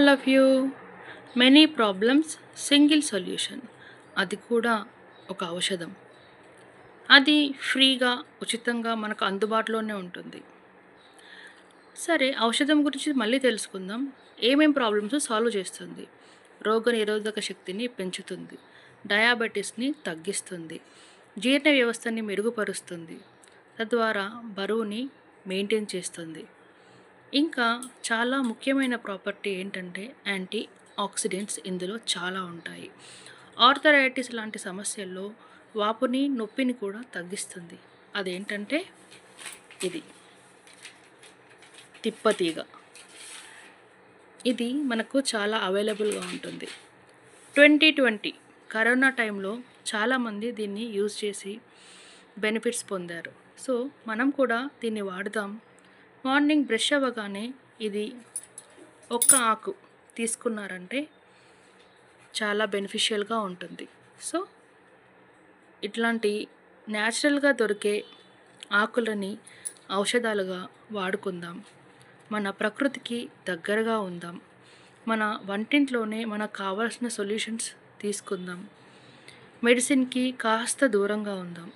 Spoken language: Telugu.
Love you. Many problems single solution. అది కూడా ఒక ఔషధం. అది ఫ్రీగా, ఉచితంగా మనకు అందుబాటులోనే ఉంటుంది. సరే, ఔషధం గురించి మళ్ళీ తెలుసుకుందాం. ఏమేం ప్రాబ్లమ్స్ సాల్వ్ చేస్తుంది? రోగనిరోధక శక్తిని పెంచుతుంది, డయాబెటిస్ని తగ్గిస్తుంది, జీర్ణ వ్యవస్థని మెరుగుపరుస్తుంది, తద్వారా బరువుని మెయింటైన్ చేస్తుంది. ఇంకా చాలా ముఖ్యమైన ప్రాపర్టీ ఏంటంటే యాంటీ ఆక్సిడెంట్స్ ఇందులో చాలా ఉంటాయి. ఆర్థరైటిస్ లాంటి సమస్యల్లో వాపుని, నొప్పిని కూడా తగ్గిస్తుంది. అదేంటంటే ఇది తిప్పతీగ. ఇది మనకు చాలా అవైలబుల్గా ఉంటుంది. 2020 కరోనా టైంలో చాలామంది దీన్ని యూజ్ చేసి బెనిఫిట్స్ పొందారు. సో మనం కూడా దీన్ని వాడదాం. మార్నింగ్ బ్రష్ అవ్వగానే ఇది ఒక్క ఆకు తీసుకున్నారంటే చాలా బెనిఫిషియల్గా ఉంటుంది. సో ఇట్లాంటి న్యాచురల్గా దొరికే ఆకులని ఔషధాలుగా వాడుకుందాం. మన ప్రకృతికి దగ్గరగా ఉందాం. మన వంటింట్లోనే మనకు కావాల్సిన సొల్యూషన్స్ తీసుకుందాం. మెడిసిన్కి కాస్త దూరంగా ఉందాం.